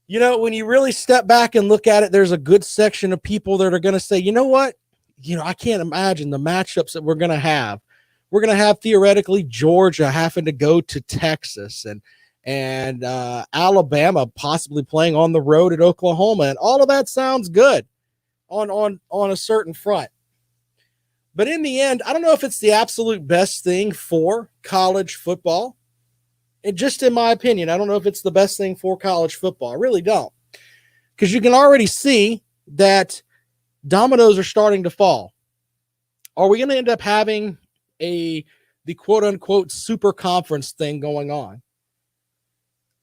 When you really step back and look at it, there's a good section of people that are going to say, you know what? I can't imagine the matchups that we're going to have. We're going to have theoretically Georgia having to go to Texas and Alabama possibly playing on the road at Oklahoma, and all of that sounds good on a certain front. But in the end, I don't know if it's the absolute best thing for college football. And just in my opinion, I don't know if it's the best thing for college football. I really don't. Because you can already see that dominoes are starting to fall. Are we going to end up having the quote unquote super conference thing going on?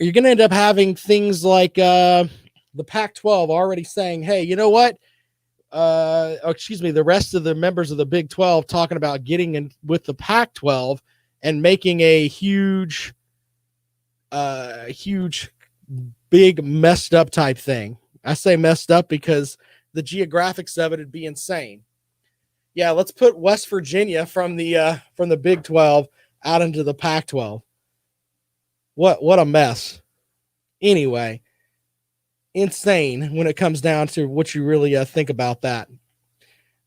Are you going to end up having things like the Pac-12 already saying, hey, you know what? The rest of the members of the Big 12 talking about getting in with the Pac-12 and making a huge, big messed up type thing. I say messed up because the geographics of it would be insane. Yeah, let's put West Virginia from the Big 12 out into the Pac-12. What a mess. Anyway, insane when it comes down to what you really think about that.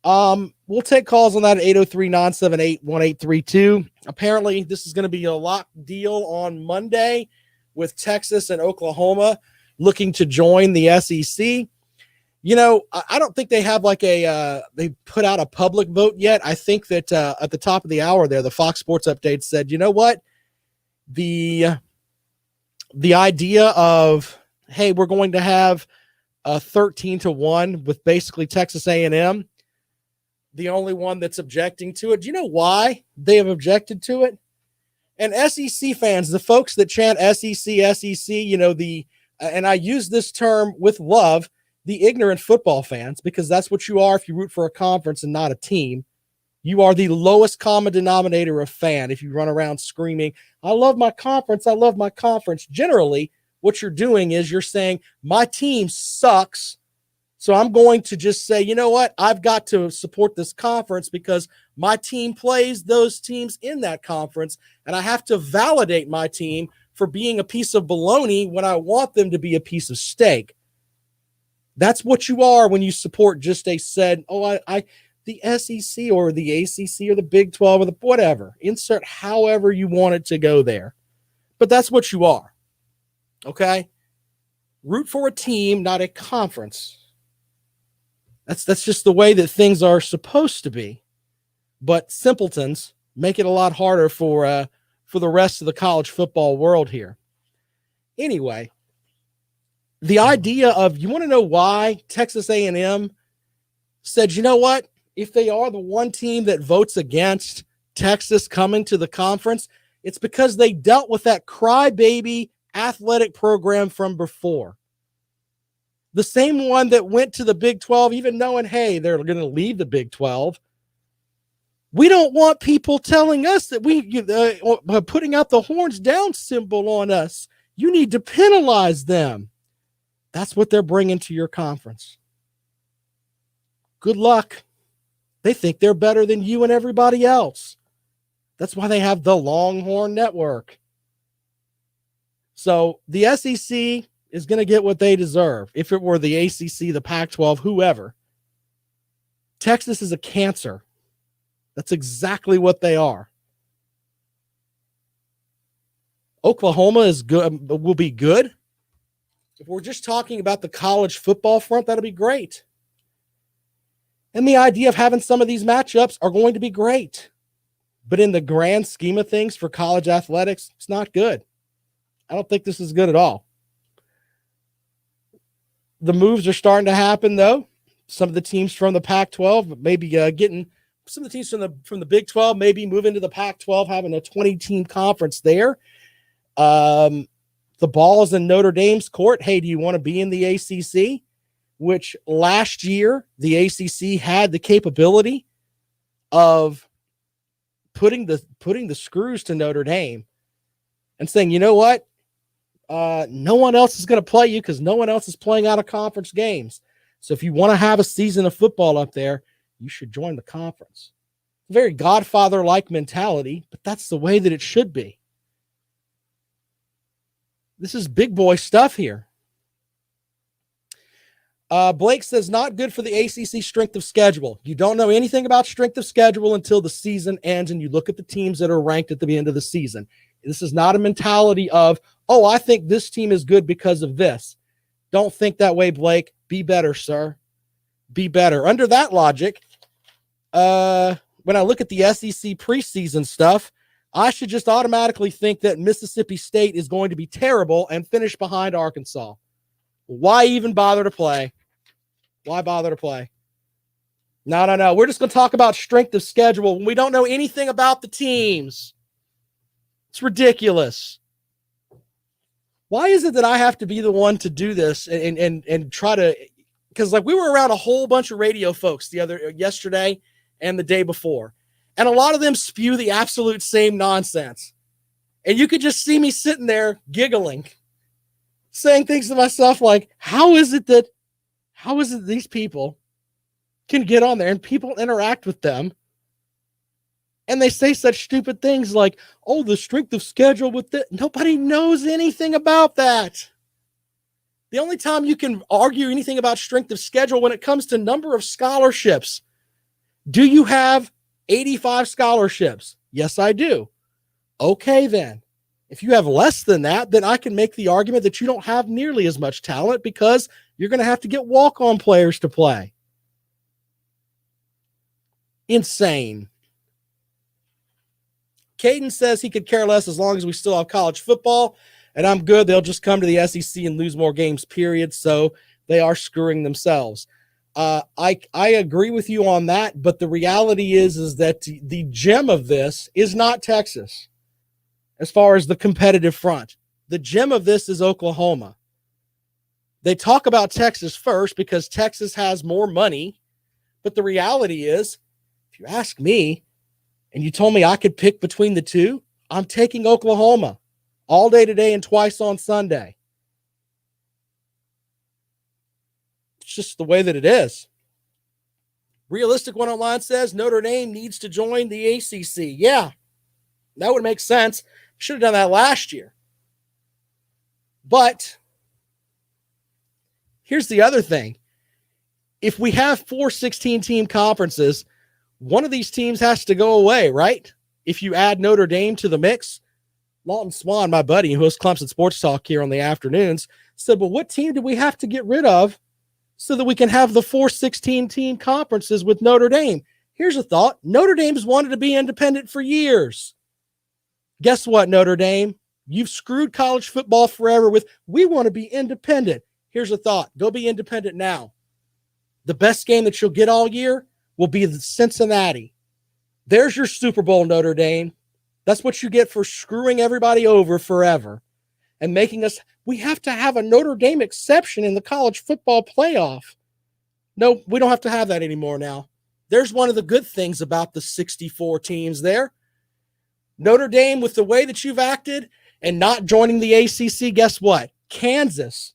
We'll take calls on that at 803-978-1832. Apparently, this is going to be a lock deal on Monday with Texas and Oklahoma looking to join the SEC. I don't think they have they put out a public vote yet. I think that at the top of the hour there, the Fox Sports update said, you know what? The idea of, hey, we're going to have a 13-1 with basically Texas A&M, the only one that's objecting to it. Do you know why they have objected to it? And SEC fans, the folks that chant SEC, and I use this term with love, the ignorant football fans, because that's what you are if you root for a conference and not a team. You are the lowest common denominator of fan if you run around screaming, I love my conference, I love my conference. Generally, what you're doing is you're saying, my team sucks, so I'm going to just say, you know what? I've got to support this conference because my team plays those teams in that conference, and I have to validate my team for being a piece of bologna when I want them to be a piece of steak. That's what you are when you support just a said, the SEC or the ACC or the Big 12 or the whatever. Insert however you want it to go there. But that's what you are. Okay? Root for a team, not a conference. That's just the way that things are supposed to be. But simpletons make it a lot harder for the rest of the college football world here. Anyway, the idea of, you want to know why Texas A&M said, you know what? If they are the one team that votes against Texas coming to the conference, it's because they dealt with that crybaby athletic program from before. The same one that went to the Big 12, even knowing, hey, they're going to leave the Big 12. We don't want people telling us that we putting out the horns down symbol on us. You need to penalize them. That's what they're bringing to your conference. Good luck. They think they're better than you and everybody else. That's why they have the Longhorn Network. So the SEC is going to get what they deserve. If it were the ACC, the Pac-12, whoever. Texas is a cancer. That's exactly what they are. Oklahoma is good, will be good. If we're just talking about the college football front, that'll be great. And the idea of having some of these matchups are going to be great. But in the grand scheme of things for college athletics, it's not good. I don't think this is good at all. The moves are starting to happen, though. Some of the teams from the Pac-12 maybe getting some of the teams from the Big 12 maybe moving to the Pac-12, having a 20-team conference there. The ball is in Notre Dame's court. Hey, do you want to be in the ACC? Which last year the ACC had the capability of putting the screws to Notre Dame and saying, you know what? No one else is going to play you because no one else is playing out of conference games. So if you want to have a season of football up there, you should join the conference. Very Godfather-like mentality, but that's the way that it should be. This is big boy stuff here. Blake says not good for the ACC strength of schedule. You don't know anything about strength of schedule until the season ends and you look at the teams that are ranked at the end of the season. This is not a mentality of, oh, I think this team is good because of this. Don't think that way, Blake. Be better, sir. Be better. Under that logic, when I look at the SEC preseason stuff, I should just automatically think that Mississippi State is going to be terrible and finish behind Arkansas. Why even bother to play? Why bother to play? No. We're just going to talk about strength of schedule when we don't know anything about the teams. It's ridiculous. Why is it that I have to be the one to do this and try to, because like we were around a whole bunch of radio folks yesterday and the day before, and a lot of them spew the absolute same nonsense. And you could just see me sitting there giggling, saying things to myself like, how is it these people can get on there and people interact with them and they say such stupid things like, oh, the strength of schedule with it. Nobody knows anything about that. The only time you can argue anything about strength of schedule when it comes to number of scholarships. Do you have 85 scholarships? Yes, I do. Okay, then. If you have less than that, then I can make the argument that you don't have nearly as much talent because you're going to have to get walk-on players to play. Insane. Caden says he could care less as long as we still have college football, and I'm good. They'll just come to the SEC and lose more games, period. So they are screwing themselves. I agree with you on that, but the reality is that the gem of this is not Texas as far as the competitive front. The gem of this is Oklahoma. They talk about Texas first because Texas has more money, but the reality is, if you ask me, and you told me I could pick between the two, I'm taking Oklahoma all day today and twice on Sunday. It's just the way that it is. Realistic One Online says Notre Dame needs to join the ACC. Yeah, that would make sense. Should have done that last year. But here's the other thing. If we have 4 16-team conferences, one of these teams has to go away, right? If you add Notre Dame to the mix. Lawton Swan, my buddy, who hosts Clemson Sports Talk here on the afternoons, said, well, what team do we have to get rid of so that we can have the 4 16-team conferences with Notre Dame? Here's a thought. Notre Dame's wanted to be independent for years. Guess what, Notre Dame? You've screwed college football forever with, we want to be independent. Here's a thought. Go be independent now. The best game that you'll get all year will be the Cincinnati. There's your Super Bowl, Notre Dame. That's what you get for screwing everybody over forever and making us, we have to have a Notre Dame exception in the college football playoff. No, we don't have to have that anymore now. There's one of the good things about the 64 teams there. Notre Dame, with the way that you've acted and not joining the ACC, guess what? Kansas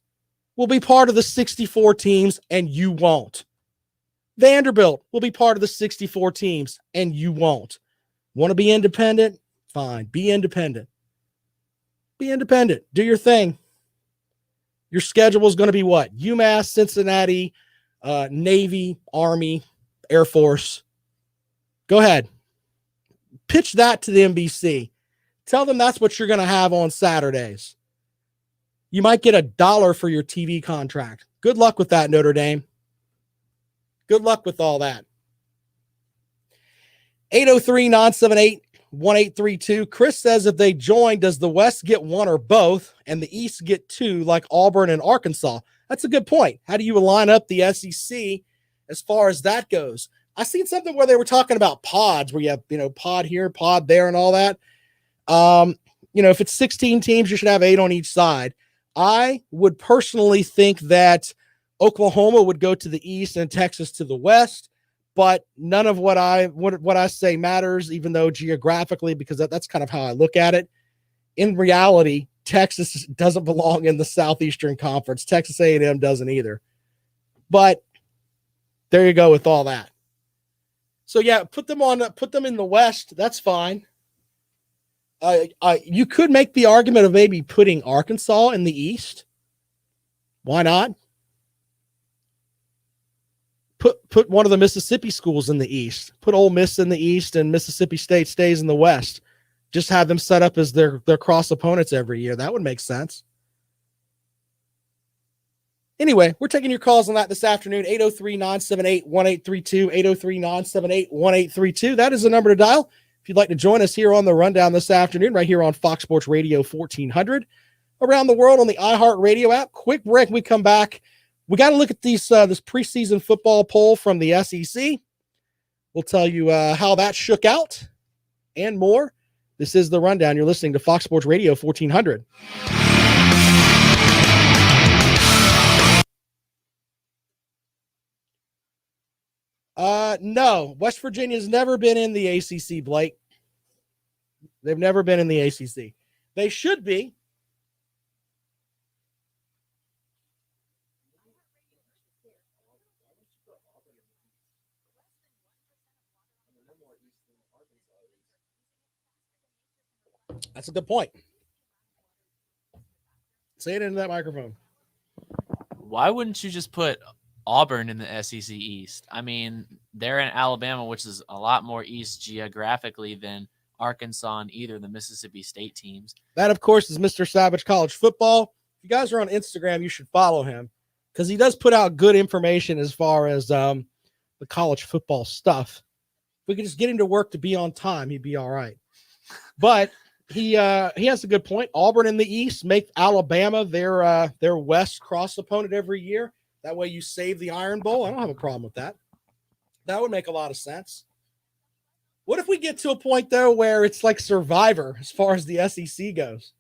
will be part of the 64 teams and you won't. Vanderbilt will be part of the 64 teams and you won't. Want to be independent? Fine. Be independent. Be independent. Do your thing. Your schedule is going to be what? UMass, Cincinnati, Navy, Army, Air Force. Go ahead. Pitch that to the NBC. Tell them that's what you're going to have on Saturdays. You might get $1 for your TV contract. Good luck with that, Notre Dame. Good luck with all that. 803-978-1832. Chris says if they join, does the West get one or both and the East get two like Auburn and Arkansas? That's a good point. How do you line up the SEC as far as that goes? I seen something where they were talking about pods where you have, pod here, pod there and all that. If it's 16 teams, you should have 8 on each side. I would personally think that Oklahoma would go to the East and Texas to the West, but none of what I say matters, even though geographically, because that's kind of how I look at it. In reality, Texas doesn't belong in the Southeastern Conference. Texas A&M doesn't either. But there you go with all that. So yeah, put them in the West. That's fine. You could make the argument of maybe putting Arkansas in the East. Why not? put one of the Mississippi schools in the East, put Ole Miss in the East and Mississippi State stays in the West. Just have them set up as their cross opponents every year. That would make sense. Anyway, we're taking your calls on that this afternoon. 803-978-1832, 803-978-1832. That is the number to dial if you'd like to join us here on the Rundown this afternoon, right here on Fox Sports Radio 1400. Around the world on the iHeartRadio app. Quick break. We come back. We got to look at this preseason football poll from the SEC. We'll tell you how that shook out and more. This is the Rundown. You're listening to Fox Sports Radio 1400. No, West Virginia's never been in the ACC, Blake. They've never been in the ACC. They should be. That's a good point. Say it into that microphone. Why wouldn't you just put Auburn in the SEC East? I mean, they're in Alabama, which is a lot more east geographically than Arkansas and either of the Mississippi State teams. That, of course, is Mr. Savage College Football. If you guys are on Instagram, you should follow him because he does put out good information as far as the college football stuff. If we could just get him to work to be on time, he'd be all right. But he has a good point. Auburn in the East, make Alabama their West cross opponent every year. That way you save the Iron Bowl. I don't have a problem with that. That would make a lot of sense. What if we get to a point, though, where it's like Survivor as far as the SEC goes,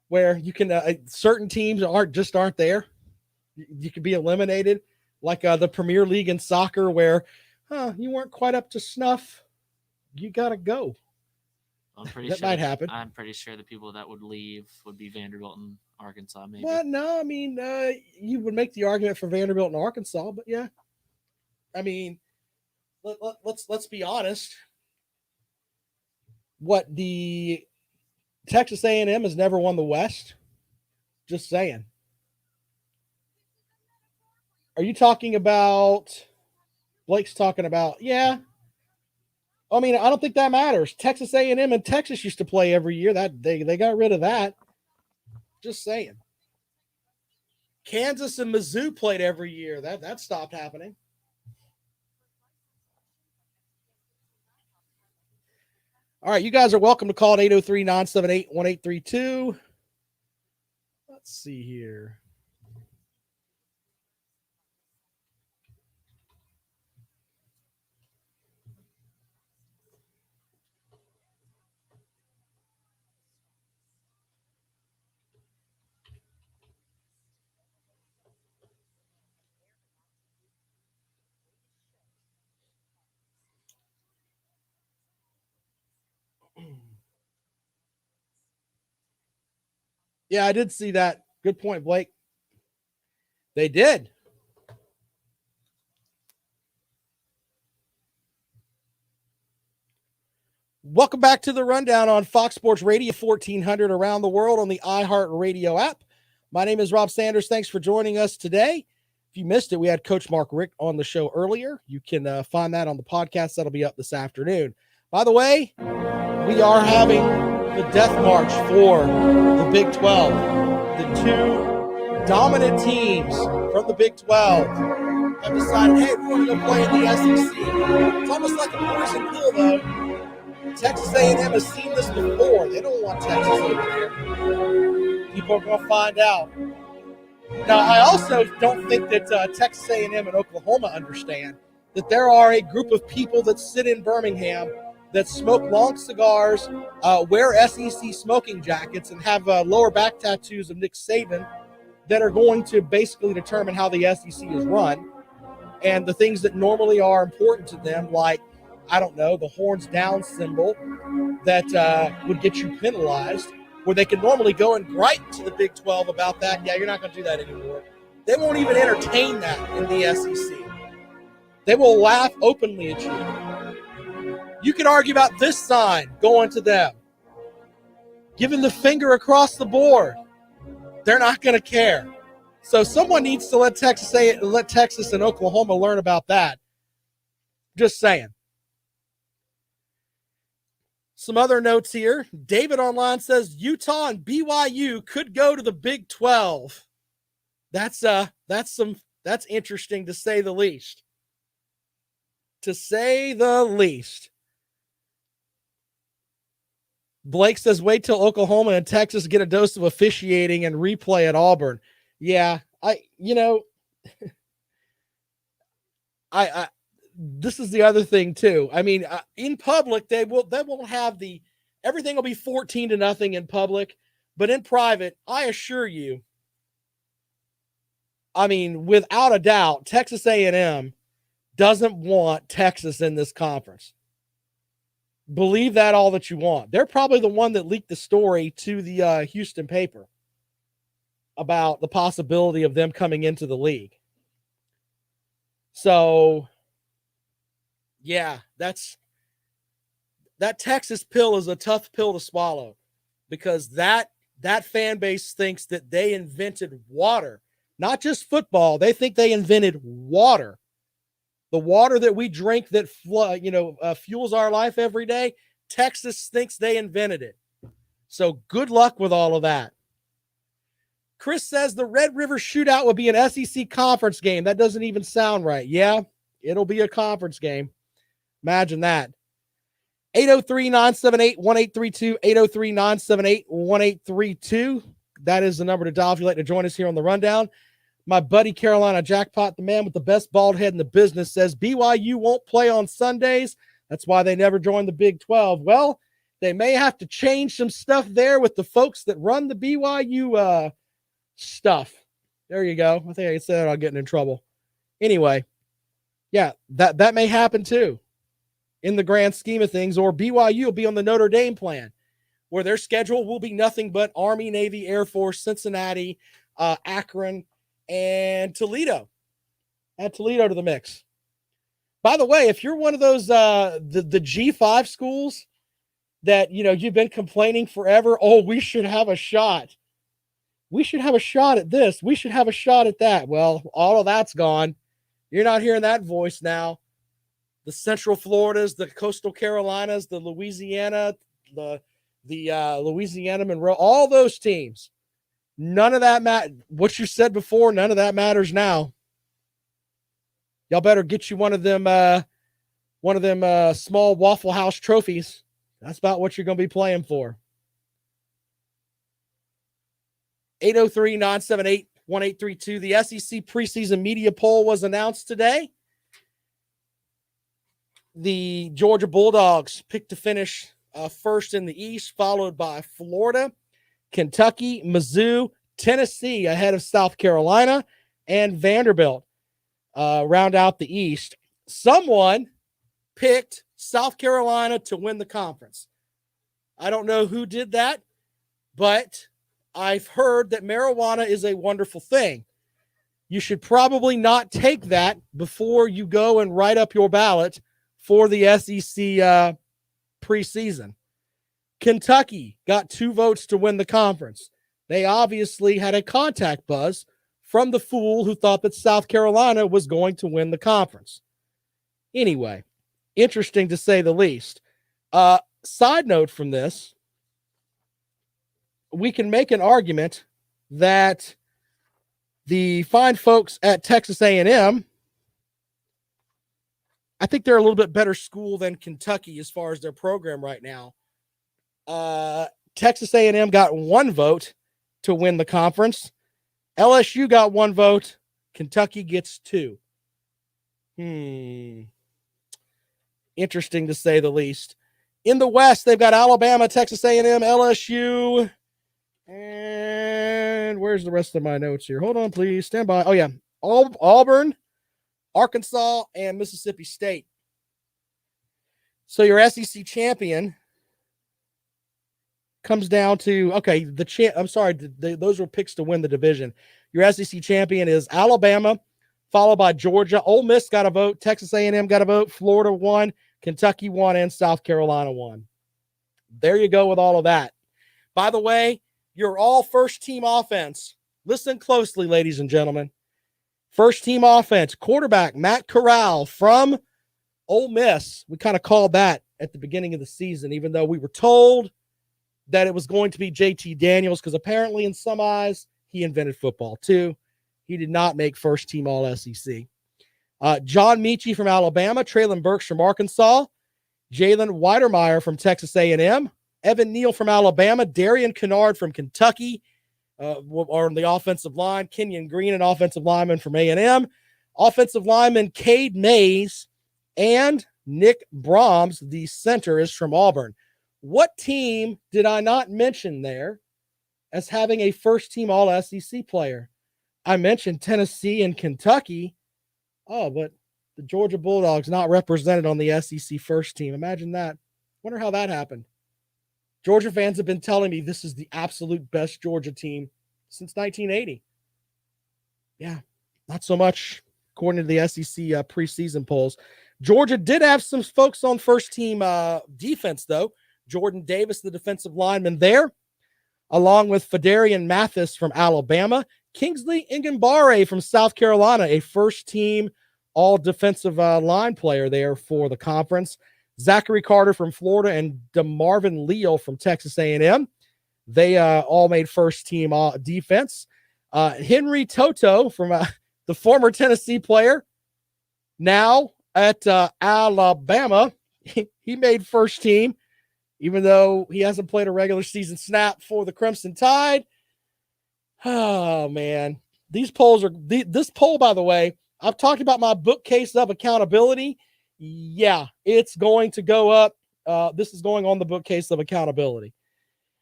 where you can certain teams aren't there. You can be eliminated, like the Premier League in soccer, where you weren't quite up to snuff. You got to go. That might happen. I'm pretty sure the people that would leave would be Vanderbilt and Arkansas, maybe. Well, no, I mean, you would make the argument for Vanderbilt and Arkansas, but yeah. I mean, let's be honest. What, the Texas A&M has never won the West? Just saying. Are you talking about Blake's talking about? Yeah. I mean, I don't think that matters. Texas A&M and Texas used to play every year. That they got rid of that. Just saying. Kansas and Mizzou played every year. That stopped happening. All right, you guys are welcome to call at 803-978-1832. Let's see here. Yeah, I did see that. Good point, Blake. They did. Welcome back to the Rundown on Fox Sports Radio 1400 around the world on the iHeartRadio app. My name is Rob Sanders. Thanks for joining us today. If you missed it, we had Coach Mark Richt on the show earlier. You can find that on the podcast. That'll be up this afternoon. By the way, we are having the death march for the Big 12. The two dominant teams from the Big 12 have decided, hey, we're going to go play in the SEC. It's almost like a poison pill, though. Texas A&M has seen this before. They don't want Texas over there. People are going to find out. Now, I also don't think that Texas A&M and Oklahoma understand that there are a group of people that sit in Birmingham that smoke long cigars, wear SEC smoking jackets, and have lower back tattoos of Nick Saban that are going to basically determine how the SEC is run. And the things that normally are important to them, like, I don't know, the horns down symbol that would get you penalized, where they can normally go and gripe to the Big 12 about that. Yeah, you're not going to do that anymore. They won't even entertain that in the SEC. They will laugh openly at you. You could argue about this sign going to them, giving the finger across the board. They're not going to care. So someone needs to let Texas and Oklahoma learn about that. Just saying. Some other notes here. David online says Utah and BYU could go to the Big 12. That's interesting to say the least. To say the least. Blake says, wait till Oklahoma and Texas get a dose of officiating and replay at Auburn. Yeah, this is the other thing too. I mean, in public, they won't have everything will be 14-0 in public, but in private, I assure you, I mean, without a doubt, Texas A&M doesn't want Texas in this conference. Believe that all that you want. They're probably the one that leaked the story to the Houston paper about the possibility of them coming into the league. So, yeah, that Texas pill is a tough pill to swallow, because that fan base thinks that they invented water, not just football. They think they invented water. The water that we drink that fuels our life every day, Texas thinks they invented it. So good luck with all of that. Chris says the Red River Shootout will be an SEC conference game. That doesn't even sound right. Yeah, it'll be a conference game. Imagine that. 803-978-1832, 803-978-1832. That is the number to dial if you'd like to join us here on the Rundown. My buddy Carolina Jackpot, the man with the best bald head in the business, says BYU won't play on Sundays. That's why they never joined the Big 12. Well, they may have to change some stuff there with the folks that run the BYU stuff. There you go. I think I said that, I'll get in trouble. Anyway, yeah, that may happen too in the grand scheme of things. Or BYU will be on the Notre Dame plan, where their schedule will be nothing but Army, Navy, Air Force, Cincinnati, Akron, and Toledo. Add Toledo to the mix. By the way, if you're one of those the G5 schools that you've been complaining forever, oh, we should have a shot. We should have a shot at this. We should have a shot at that. Well, all of that's gone. You're not hearing that voice now. The Central Floridas, the Coastal Carolinas, the Louisiana, the Louisiana Monroe, all those teams. None of that what you said before, none of that matters now. Y'all better get you one of them small Waffle House trophies. That's about what you're going to be playing for. 803-978-1832. The SEC preseason media poll was announced today. The Georgia Bulldogs picked to finish first in the East, followed by Florida, Kentucky, Mizzou, Tennessee ahead of South Carolina, and Vanderbilt round out the East. Someone picked South Carolina to win the conference. I don't know who did that, but I've heard that marijuana is a wonderful thing. You should probably not take that before you go and write up your ballot for the SEC preseason. Kentucky got 2 votes to win the conference. They obviously had a contact buzz from the fool who thought that South Carolina was going to win the conference. Anyway, interesting to say the least. Side note from this, we can make an argument that the fine folks at Texas A&M, I think they're a little bit better school than Kentucky as far as their program right now. Texas A&M got 1 vote to win the conference. LSU got 1 vote. Kentucky gets 2. Interesting to say the least. In the West, they've got Alabama, Texas A&M, LSU, and where's the rest of my notes here? Hold on, please. Stand by. Oh, yeah. Auburn, Arkansas, and Mississippi State. So your SEC champion comes down to, okay, those were picks to win the division. Your SEC champion is Alabama, followed by Georgia. Ole Miss got a vote. Texas A&M got a vote. Florida won. Kentucky won, and South Carolina won. There you go with all of that. By the way, you're all first-team offense. Listen closely, ladies and gentlemen. First-team offense, quarterback Matt Corral from Ole Miss, we kind of called that at the beginning of the season, even though we were told that it was going to be JT Daniels, because apparently in some eyes, he invented football too. He did not make first team All SEC. John Mechie from Alabama, Traylon Burks from Arkansas, Jalen Weidermeyer from Texas A&M, Evan Neal from Alabama, Darian Kennard from Kentucky, on the offensive line, Kenyon Green, an offensive lineman from A&M, offensive lineman Cade Mays, and Nick Brahms, the center, is from Auburn. What team did I not mention there as having a first-team All-SEC player? I mentioned Tennessee and Kentucky. Oh, but the Georgia Bulldogs not represented on the SEC first team. Imagine that. Wonder how that happened. Georgia fans have been telling me this is the absolute best Georgia team since 1980. Yeah, not so much according to the SEC preseason polls. Georgia did have some folks on first-team defense, though. Jordan Davis, the defensive lineman there, along with Fedarian Mathis from Alabama, Kingsley Ngambare from South Carolina, a first-team all-defensive line player there for the conference, Zachary Carter from Florida, and DeMarvin Leal from Texas A&M. They all made first-team defense. Henry Toto from the former Tennessee player, now at Alabama, he made first team, even though he hasn't played a regular season snap for the Crimson Tide. Oh, man. These polls are – this poll, by the way, I've talked about my bookcase of accountability. Yeah, it's going to go up. This is going on the bookcase of accountability.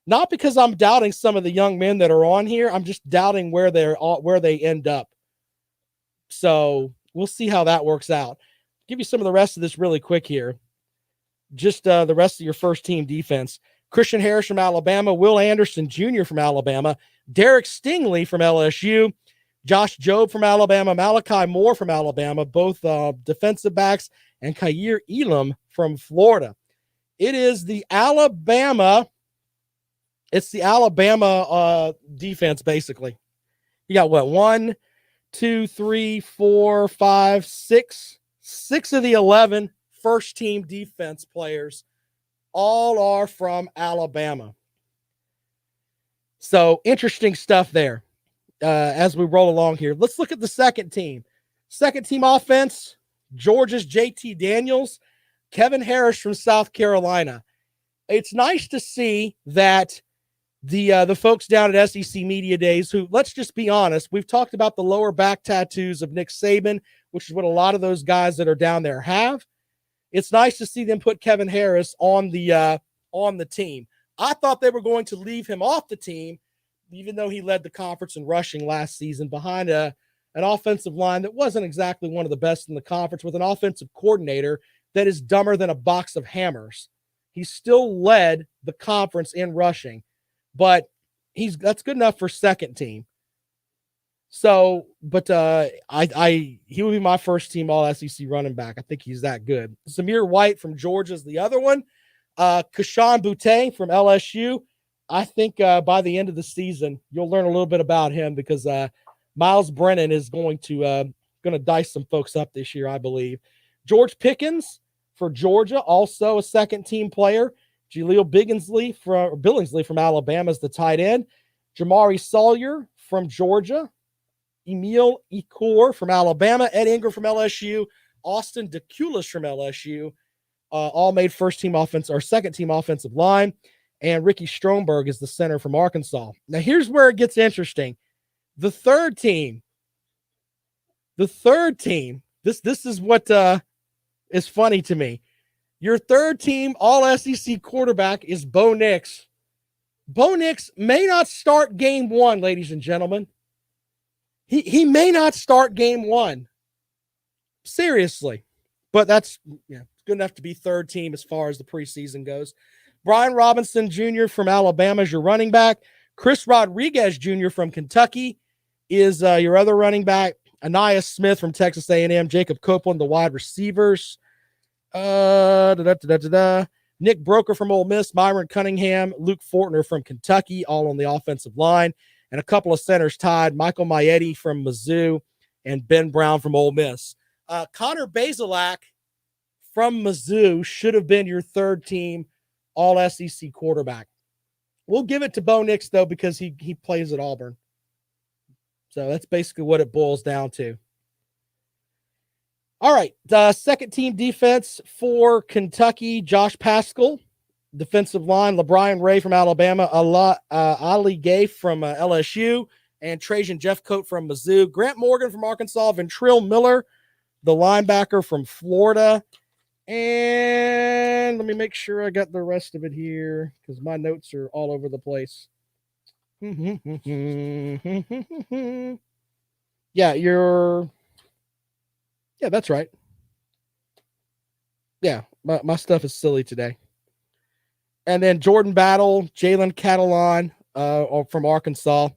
Not because I'm doubting some of the young men that are on here. I'm just doubting where they end up. So we'll see how that works out. Give you some of the rest of this really quick here. Just the rest of your first-team defense. Christian Harris from Alabama, Will Anderson Jr. from Alabama, Derek Stingley from LSU, Josh Jobe from Alabama, Malachi Moore from Alabama, both defensive backs, and Khair Elam from Florida. It is the Alabama defense, basically. You got what? 1, 2, 3, 4, 5, 6. 6 of the 11 first-team defense players all are from Alabama. So interesting stuff there as we roll along here. Let's look at the second team. Second team offense, Georgia's JT Daniels, Kevin Harris from South Carolina. It's nice to see that the folks down at SEC Media Days, who, let's just be honest, we've talked about the lower back tattoos of Nick Saban, which is what a lot of those guys that are down there have. It's nice to see them put Kevin Harris on the team. I thought they were going to leave him off the team, even though he led the conference in rushing last season behind an offensive line that wasn't exactly one of the best in the conference, with an offensive coordinator that is dumber than a box of hammers. He still led the conference in rushing, but that's good enough for second team. So, but he would be my first team All SEC running back. I think he's that good. Zamir White from Georgia is the other one. Kashawn Butte from LSU. I think by the end of the season, you'll learn a little bit about him, because Miles Brennan is going to dice some folks up this year, I believe. George Pickens for Georgia, also a second-team player. Jaleel Billingsley from Alabama is the tight end. Jamari Sawyer from Georgia. Emil Ekur from Alabama. Ed Ingram from LSU. Austin DeCulis from LSU. All made first-team offense or second-team offensive line. And Ricky Stromberg is the center from Arkansas. Now, here's where it gets interesting. The third team. This is what is funny to me. Your third team All SEC quarterback is Bo Nix. Bo Nix may not start game one, ladies and gentlemen. He may not start game one. Seriously. But that's good enough to be third team as far as the preseason goes. Brian Robinson Jr. from Alabama is your running back. Chris Rodriguez Jr. from Kentucky is your other running back. Anais Smith from Texas A&M. Jacob Copeland, the wide receivers. Nick Broker from Ole Miss. Myron Cunningham. Luke Fortner from Kentucky, all on the offensive line. And a couple of centers tied. Michael Maietti from Mizzou and Ben Brown from Ole Miss. Connor Bazelak from Mizzou should have been your third team all SEC quarterback. We'll give it to Bo Nix, though, because he plays at Auburn. So that's basically what it boils down to. All right. Second team defense for Kentucky, Josh Paschal. Defensive line, LeBron Ray from Alabama, Ali Gay from LSU, and Trajan Jeffcoat from Mizzou. Grant Morgan from Arkansas, Ventrell Miller, the linebacker from Florida. And let me make sure I got the rest of it here because my notes are all over the place. Yeah, that's right. Yeah, my stuff is silly today. And then Jordan Battle, Jalen Catalon from Arkansas.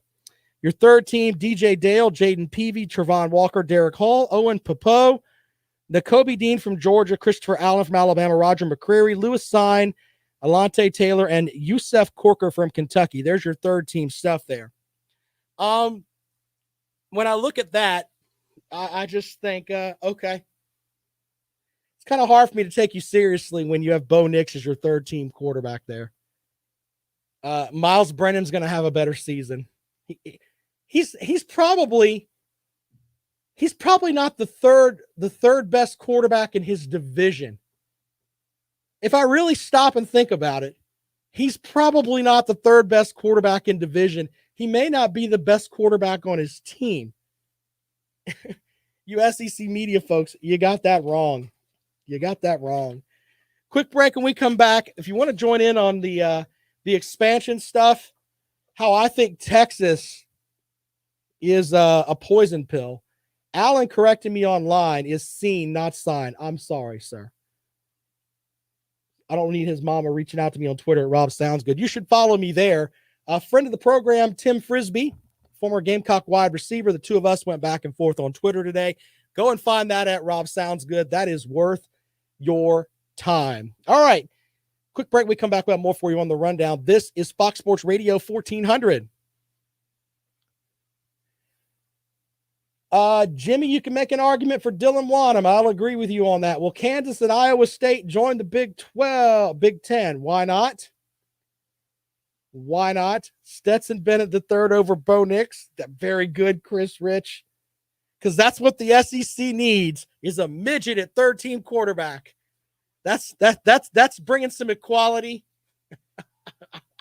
Your third team, DJ Dale, Jaden Peavy, Trevon Walker, Derek Hall, Owen Popo, Nakobe Dean from Georgia, Christopher Allen from Alabama, Roger McCreary, Lewis Sine, Alante Taylor, and Yusef Corker from Kentucky. There's your third team stuff there. When I look at that, I just think, okay. It's kind of hard for me to take you seriously when you have Bo Nix as your third team quarterback there. Miles Brennan's going to have a better season. He's probably not the third best quarterback in his division. If I really stop and think about it, he's probably not the third best quarterback in division. He may not be the best quarterback on his team. You SEC media folks, you got that wrong. You got that wrong. Quick break when we come back. If you want to join in on the expansion stuff, how I think Texas is a poison pill. Alan correcting me online is seen, not signed. I'm sorry, sir. I don't need his mama reaching out to me on Twitter at Rob Sounds Good. You should follow me there. A friend of the program, Tim Frisbee, former Gamecock wide receiver. The two of us went back and forth on Twitter today. Go and find that at Rob Sounds Good. That is worth your time. All right. Quick break. We come back. We have more for you on the rundown. This is Fox Sports Radio 1400. Jimmy, you can make an argument for Dylan Wanham. I'll agree with you on that. Will Kansas and Iowa State join the Big 10? Why not? Why not? Stetson Bennett the third over Bo Nix. That very good, Chris Rich. Because that's what the SEC needs is a midget at third team quarterback. That's bringing some equality.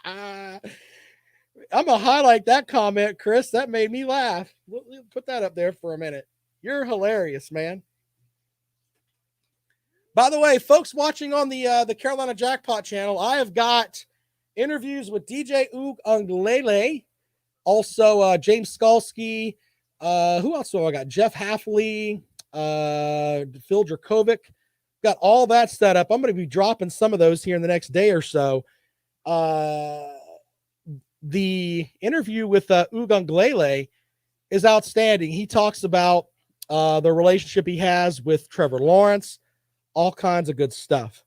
I'm gonna highlight that comment, Chris. That made me laugh. Put that up there for a minute. You're hilarious, man. By the way, folks watching on the Carolina Jackpot channel, I have got interviews with DJ Uiagalelei, also James Skalski. Who else do I got? Jeff Halfley, Phil Dracovic. Got all that set up. I'm going to be dropping some of those here in the next day or so. The interview with Uiagalelei is outstanding. He talks about the relationship he has with Trevor Lawrence, all kinds of good stuff.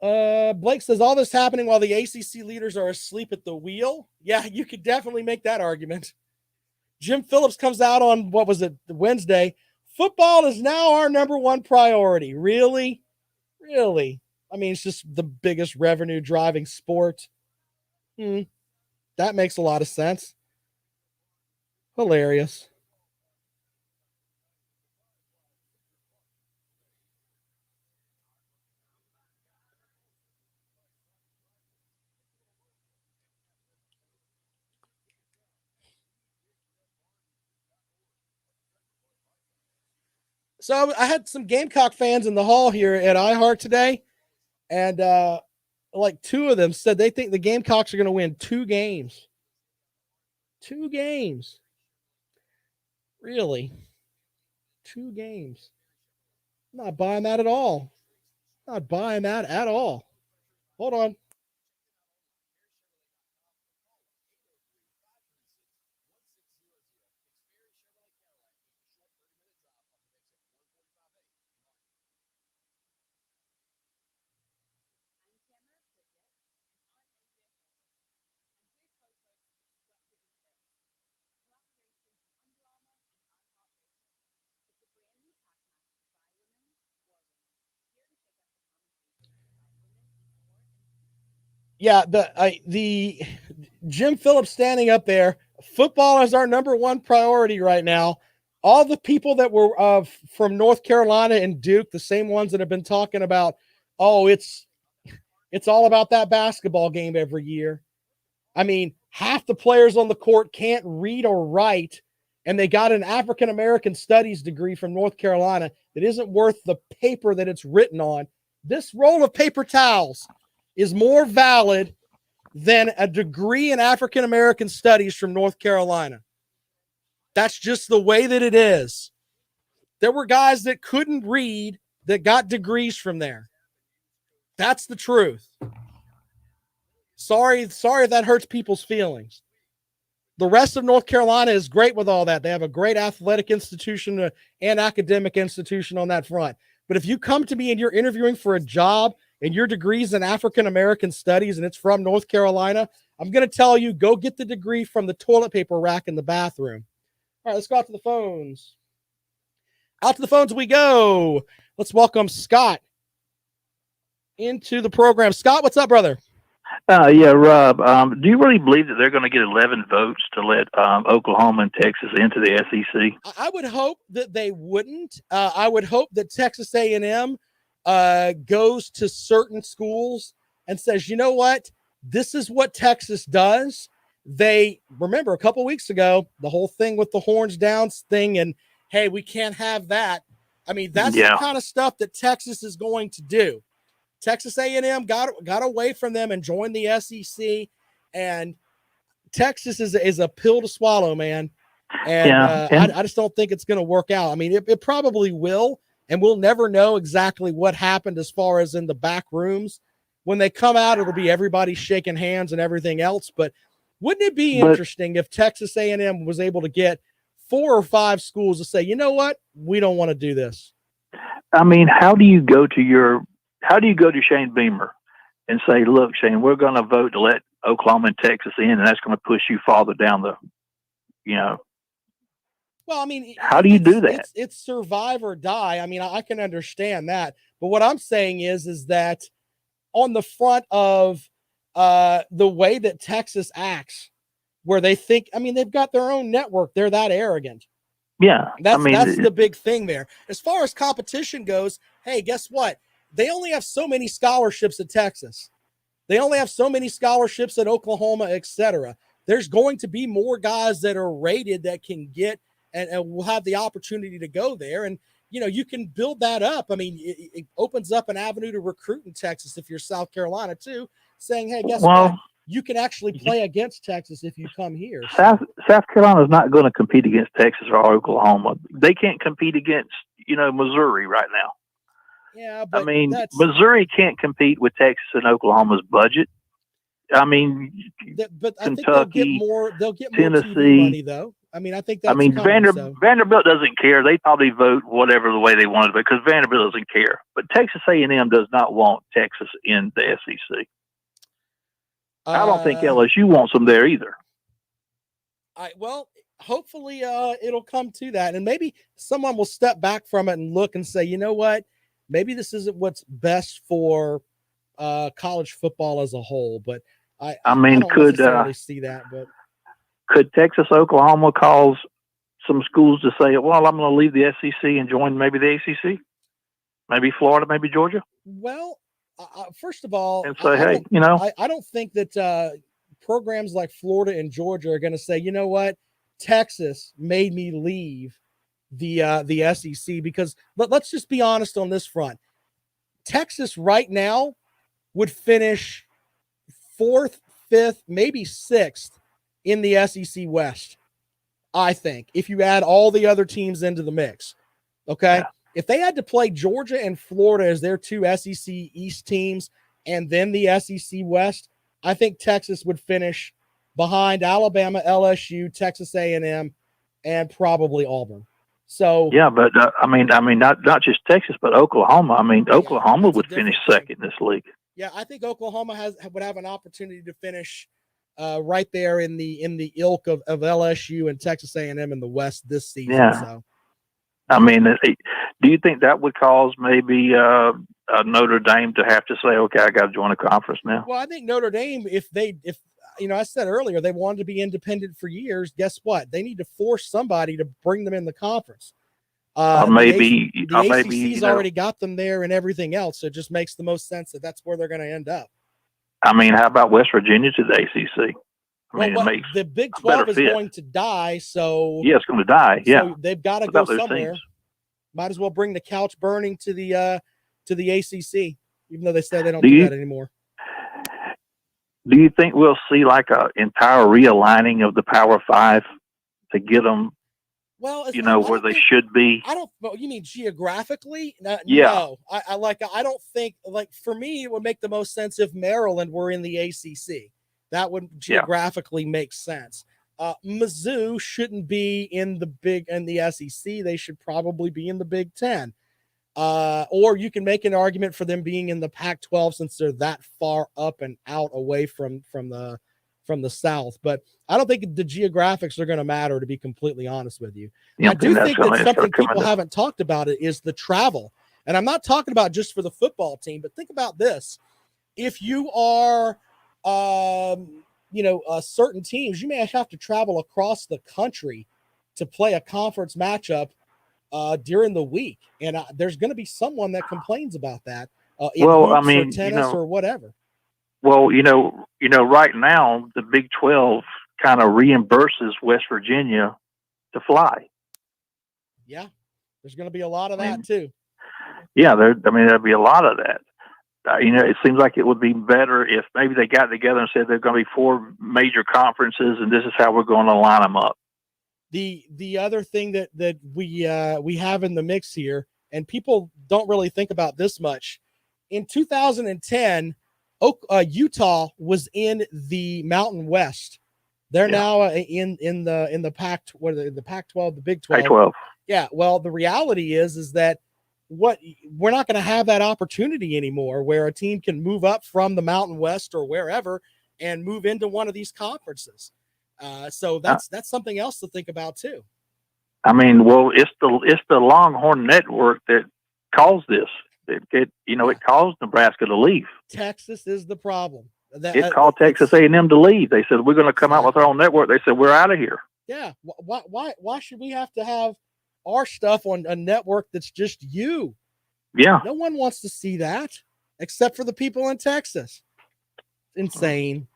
Blake says all this happening while the ACC leaders are asleep at the wheel. Yeah, you could definitely make that argument. Jim Phillips comes out on, what was it, Wednesday. Football is now our number one priority. Really? Really? I mean, it's just the biggest revenue driving sport. That makes a lot of sense. Hilarious. So I had some Gamecock fans in the hall here at iHeart today, and like two of them said they think the Gamecocks are going to win 2 games. 2 games. Really? 2 games. I'm not buying that at all. Not buying that at all. Hold on. Yeah, the Jim Phillips standing up there. Football is our number one priority right now. All the people that were from North Carolina and Duke, the same ones that have been talking about, oh, it's all about that basketball game every year. I mean, half the players on the court can't read or write, and they got an African American studies degree from North Carolina that isn't worth the paper that it's written on. This roll of paper towels is more valid than a degree in African American studies from North Carolina. That's just the way that it is. There were guys that couldn't read that got degrees from there. That's the truth. Sorry if that hurts people's feelings. The rest of North Carolina is great with all that. They have a great athletic institution and academic institution on that front. But if you come to me and you're interviewing for a job and your degree's in African American studies and it's from North Carolina, I'm going to tell you, go get the degree from the toilet paper rack in the bathroom. All right, let's go out to the phones. Out to the phones we go. Let's welcome Scott into the program. Scott, what's up, brother? Yeah, Rob, do you really believe that they're going to get 11 votes to let Oklahoma and Texas into the SEC? I would hope that they wouldn't. I would hope that Texas A&M goes to certain schools and says, you know what? This is what Texas does. They remember a couple weeks ago, the whole thing with the horns down thing, and hey, we can't have that. I mean, that's the kind of stuff that Texas is going to do. Texas A&M got away from them and joined the SEC, and Texas is a pill to swallow, man. And I just don't think it's going to work out. I mean, it probably will, and we'll never know exactly what happened as far as in the back rooms. When they come out, it'll be everybody shaking hands and everything else. But wouldn't it be interesting if Texas A&M was able to get 4 or 5 schools to say, you know what, we don't want to do this? I mean, how do you go to Shane Beamer and say, look, Shane, we're going to vote to let Oklahoma and Texas in, and that's going to push you farther down the, Well, I mean, how do you do that? It's survive or die. I mean, I can understand that. But what I'm saying is that on the front of the way that Texas acts, where they think, I mean, they've got their own network. They're that arrogant. Yeah. That's the big thing there. As far as competition goes, hey, guess what? They only have so many scholarships at Texas. They only have so many scholarships at Oklahoma, etc. There's going to be more guys that are rated that can get and will have the opportunity to go there. And, you can build that up. I mean, it opens up an avenue to recruit in Texas if you're South Carolina too, saying, hey, guess what? You can actually play against Texas if you come here. South Carolina is not going to compete against Texas or Oklahoma. They can't compete against, Missouri right now. Yeah, but I mean, Missouri can't compete with Texas and Oklahoma's budget. I mean, but I Kentucky, think they'll get more Tennessee TV money though. I mean, I think that's Vanderbilt doesn't care. They probably vote whatever the way they want it because Vanderbilt doesn't care. But Texas A&M does not want Texas in the SEC. I don't think LSU wants them there either. Hopefully it'll come to that, and maybe someone will step back from it and look and say, you know what, maybe this isn't what's best for college football as a whole. But I don't necessarily see that. But could Texas, Oklahoma cause some schools to say, well, I'm going to leave the SEC and join maybe the ACC, maybe Florida, maybe Georgia? Well, first of all, and say, I don't think that programs like Florida and Georgia are going to say, you know what, Texas made me leave the SEC, because let's just be honest on this front. Texas right now would finish 4th, 5th, maybe 6th in the SEC West, I think, if you add all the other teams into the mix. Okay. Yeah. If they had to play Georgia and Florida as their 2 SEC East teams and then the SEC West, I think Texas would finish behind Alabama, LSU, Texas A&M, and probably Auburn. So yeah, but I mean, not just Texas, but Oklahoma. I mean, Oklahoma would finish second in this league. Yeah, I think Oklahoma would have an opportunity to finish right there in the ilk of LSU and Texas A&M in the West this season. Yeah. So I mean, do you think that would cause maybe Notre Dame to have to say, okay, I got to join a conference now? Well, I think Notre Dame, if I said earlier, they wanted to be independent for years. Guess what? They need to force somebody to bring them in the conference. Or maybe the ACC's already got them there and everything else. So it just makes the most sense that that's where they're going to end up. I mean, how about West Virginia to the ACC? The Big 12 is going to die. So yeah, it's going to die. Yeah, so they've got to go somewhere. Might as well bring the couch burning to the ACC, even though they say they don't do that anymore. Do you think we'll see like an entire realigning of the Power Five to get them? Well, where they should be. You mean geographically? Yeah. No, I don't think, for me, it would make the most sense if Maryland were in the ACC. That would geographically make sense. Mizzou shouldn't be in the SEC. They should probably be in the Big Ten. Or you can make an argument for them being in the Pac-12 since they're that far up and out away from the South. But I don't think the geographics are going to matter, to be completely honest with you. I do think that something people haven't talked about is the travel. And I'm not talking about just for the football team, but think about this. If you are, certain teams, you may have to travel across the country to play a conference matchup during the week. And there's going to be someone that complains about that. Or tennis or whatever. Well, right now the Big 12 kind of reimburses West Virginia to fly. Yeah, there's going to be a lot of that too. Yeah, there'd be a lot of that. It seems like it would be better if maybe they got together and said there's going to be 4 major conferences, and this is how we're going to line them up. The other thing that we have in the mix here, and people don't really think about this much, in 2010. Utah was in the Mountain West. They're now in the Pac-12, the Big 12. Pac-12. Yeah. Well, the reality is that we're not going to have that opportunity anymore, where a team can move up from the Mountain West or wherever and move into one of these conferences. So that's something else to think about too. I mean, well, it's the Longhorn Network that caused this. It caused Nebraska to leave. Texas is the problem. It called Texas A&M to leave. They said, we're going to come out with our own network. They said, we're out of here. Yeah. Why should we have to have our stuff on a network that's just you? Yeah. No one wants to see that except for the people in Texas. It's insane.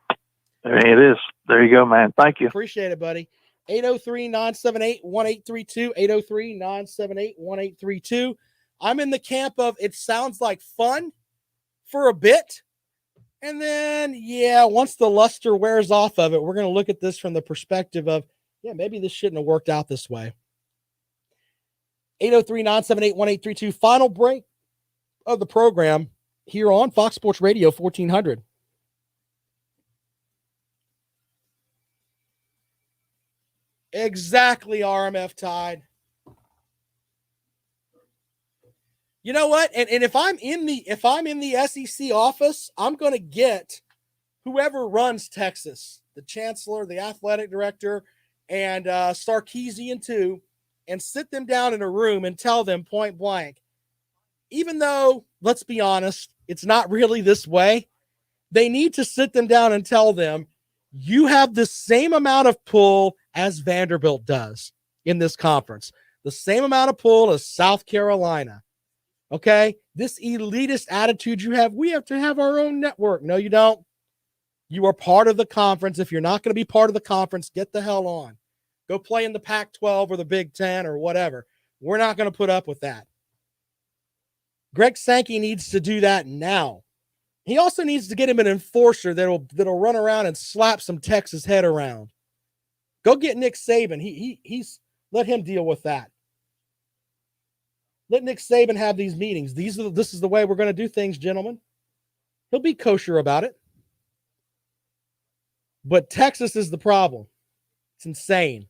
It is. There you go, man. Thank you. Appreciate it, buddy. 803-978-1832, 803-978-1832. I'm in the camp of it sounds like fun for a bit. And then, once the luster wears off of it, we're going to look at this from the perspective of, maybe this shouldn't have worked out this way. 803-978-1832. Final break of the program here on Fox Sports Radio 1400. Exactly, RMF Tide. You know what? And if I'm in the SEC office, I'm going to get whoever runs Texas, the chancellor, the athletic director, and Sarkisian too, and sit them down in a room and tell them point blank, even though, let's be honest, it's not really this way, they need to sit them down and tell them, you have the same amount of pull as Vanderbilt does in this conference, the same amount of pull as South Carolina. Okay, this elitist attitude you have, we have to have our own network. No, you don't. You are part of the conference. If you're not going to be part of the conference, get the hell on. Go play in the Pac-12 or the Big Ten or whatever. We're not going to put up with that. Greg Sankey needs to do that now. He also needs to get him an enforcer that'll run around and slap some Texas head around. Go get Nick Saban. He's let him deal with that. Let Nick Saban have these meetings. This is the way we're going to do things, gentlemen. He'll be kosher about it. But Texas is the problem. It's insane.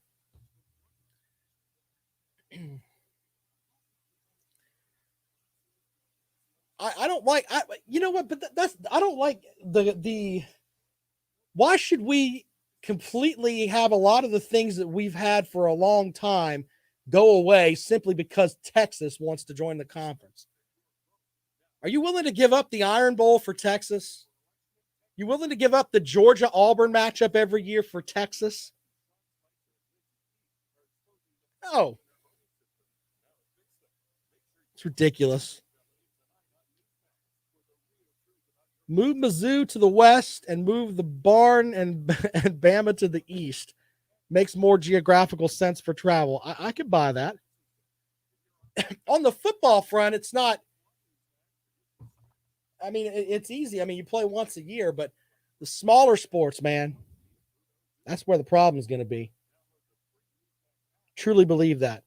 I don't like, you know what, but I don't like why should we completely have a lot of the things that we've had for a long time go away simply because Texas wants to join the conference. Are you willing to give up the Iron Bowl for Texas? You willing to give up the Georgia-Auburn matchup every year for Texas? No. It's ridiculous. Move Mizzou to the west and move the Barn and Bama to the east. Makes more geographical sense for travel. I could buy that. On the football front, it's not. I mean, it's easy. I mean, you play once a year, but the smaller sports, man, that's where the problem is going to be. Truly believe that.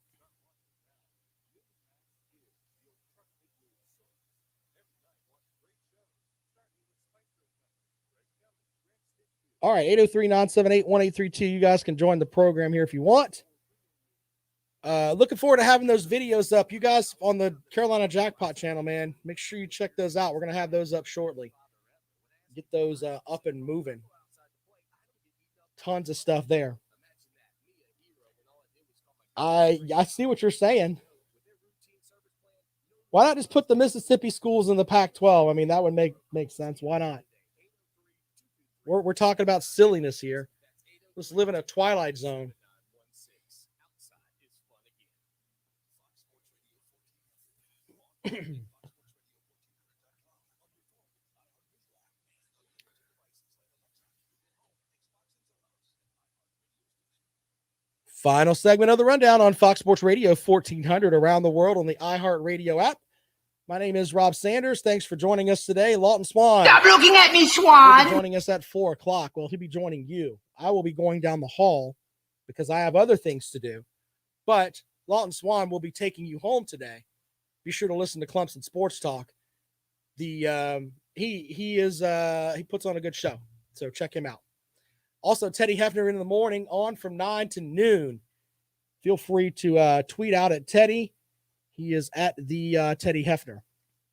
All right, 803-978-1832. You guys can join the program here if you want. Looking forward to having those videos up. You guys on the Carolina Jackpot channel, man, make sure you check those out. We're going to have those up shortly. Get those up and moving. Tons of stuff there. I see what you're saying. Why not just put the Mississippi schools in the Pac-12? I mean, that would make sense. Why not? We're talking about silliness here. Let's live in a twilight zone. Final segment of the rundown on Fox Sports Radio 1400 around the world on the iHeartRadio app. My name is Rob Sanders. Thanks for joining us today. Lawton Swan. Stop looking at me, Swan. He'll be joining us at 4 o'clock. Well, he'll be joining you. I will be going down the hall because I have other things to do. But Lawton Swan will be taking you home today. Be sure to listen to Clemson Sports Talk. He puts on a good show. So check him out. Also, Teddy Hefner in the morning on from 9 to noon. Feel free to tweet out at Teddy. He is at the Teddy Hefner.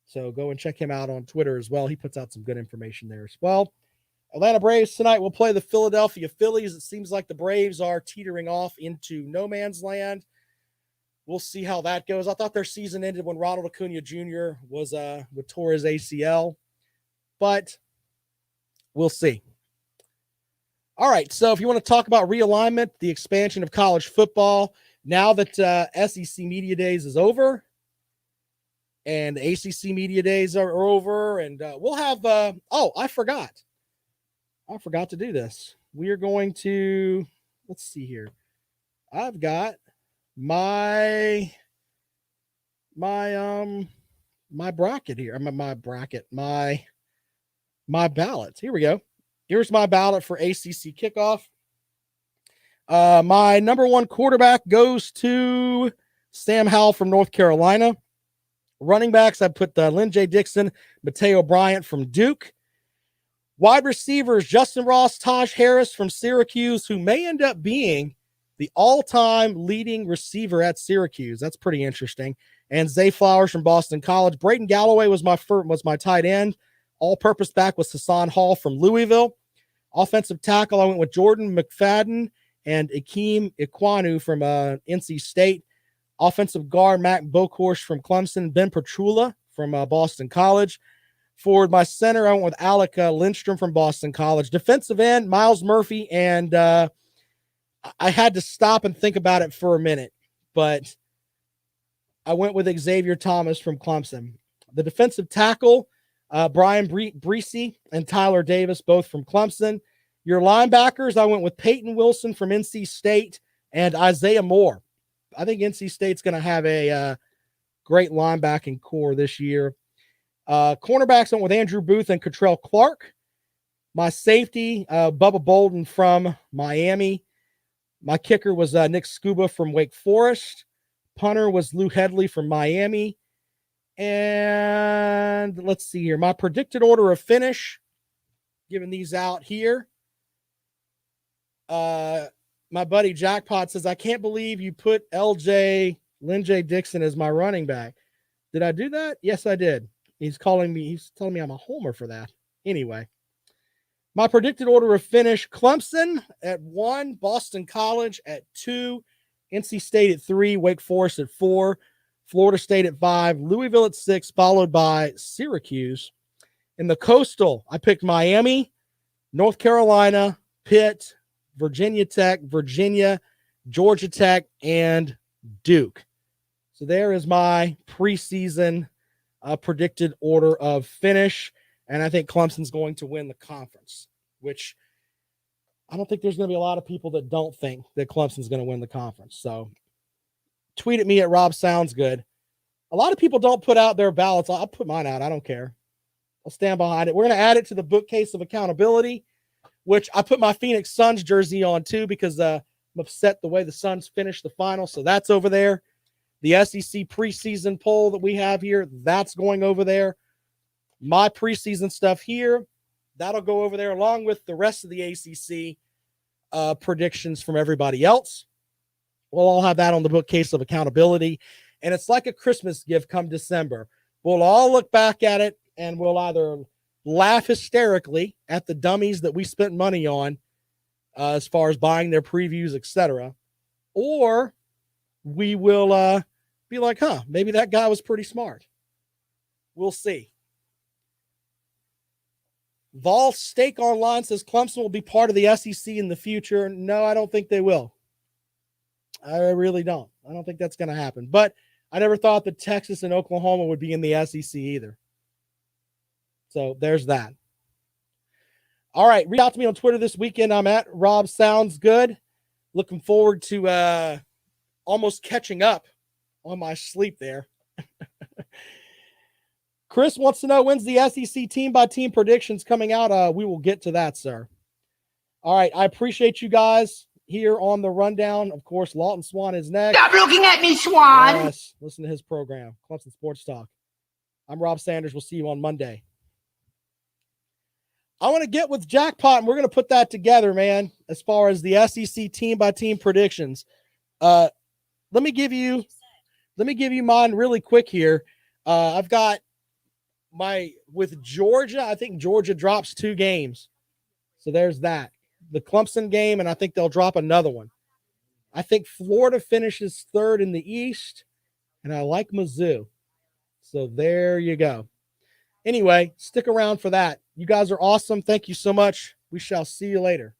So go and check him out on Twitter as well. He puts out some good information there as well. Atlanta Braves tonight will play the Philadelphia Phillies. It seems like the Braves are teetering off into no man's land. We'll see how that goes. I thought their season ended when Ronald Acuna Jr. was tore his ACL, but we'll see. All right, so if you want to talk about realignment, the expansion of college football, now that SEC Media Days is over and the ACC Media Days are over, and we'll have I forgot to do this. We are going to, let's see here. I've got my bracket here. My ballot. Here we go. Here's my ballot for ACC kickoff. My number one quarterback goes to Sam Howell from North Carolina. Running backs, I put Lynn J. Dixon, Mateo Bryant from Duke. Wide receivers, Justin Ross, Taj Harris from Syracuse, who may end up being the all-time leading receiver at Syracuse. That's pretty interesting. And Zay Flowers from Boston College. Braden Galloway was my tight end. All-purpose back was Hassan Hall from Louisville. Offensive tackle, I went with Jordan McFadden and Akeem Ikwanu from NC State. Offensive guard, Matt Bokhorst from Clemson. Ben Petrula from Boston College. Forward, my center, I went with Alec Lindstrom from Boston College. Defensive end, Miles Murphy. And I had to stop and think about it for a minute, but I went with Xavier Thomas from Clemson. The defensive tackle, Brian Breesy and Tyler Davis, both from Clemson. Your linebackers, I went with Peyton Wilson from NC State and Isaiah Moore. I think NC State's going to have a great linebacking core this year. Cornerbacks, I went with Andrew Booth and Cottrell Clark. My safety, Bubba Bolden from Miami. My kicker was Nick Scuba from Wake Forest. Punter was Lou Headley from Miami. And let's see here. My predicted order of finish, giving these out here. My buddy Jackpot says, I can't believe you put Lynn J. Dixon as my running back. Did I do that? Yes, I did. He's telling me I'm a homer for that. Anyway, my predicted order of finish, Clemson at 1, Boston College at 2, NC State at 3, Wake Forest at 4, Florida State at 5, Louisville at 6, followed by Syracuse. In the Coastal, I picked Miami, North Carolina, Pitt, Virginia Tech, Virginia, Georgia Tech, and Duke. So there is my preseason predicted order of finish. And I think Clemson's going to win the conference, which I don't think there's going to be a lot of people that don't think that Clemson's going to win the conference. So tweet at me at Rob Sounds Good. A lot of people don't put out their ballots. I'll put mine out. I don't care. I'll stand behind it. We're going to add it to the bookcase of accountability, which I put my Phoenix Suns jersey on too because I'm upset the way the Suns finished the final. So that's over there. The SEC preseason poll that we have here, that's going over there. My preseason stuff here, that'll go over there along with the rest of the ACC predictions from everybody else. We'll all have that on the bookcase of accountability. And it's like a Christmas gift come December. We'll all look back at it and we'll either laugh hysterically at the dummies that we spent money on as far as buying their previews, etc. Or we will be like, maybe that guy was pretty smart. We'll see. Vol Steak Online says Clemson will be part of the SEC in the future. No, I don't think they will. I really don't. I don't think that's going to happen. But I never thought that Texas and Oklahoma would be in the SEC either. So there's that. All right. Reach out to me on Twitter this weekend. I'm at Rob Sounds Good. Looking forward to almost catching up on my sleep there. Chris wants to know when's the SEC team-by-team predictions coming out. We will get to that, sir. All right. I appreciate you guys here on the rundown. Of course, Lawton Swan is next. Stop looking at me, Swan. Yes, listen to his program, Clemson Sports Talk. I'm Rob Sanders. We'll see you on Monday. I want to get with Jackpot, and we're going to put that together, man, as far as the SEC team-by-team predictions. Let me give you mine really quick here. I've got with Georgia. I think Georgia drops 2 games. So there's that. The Clemson game, and I think they'll drop another one. I think Florida finishes 3rd in the East, and I like Mizzou. So there you go. Anyway, stick around for that. You guys are awesome. Thank you so much. We shall see you later.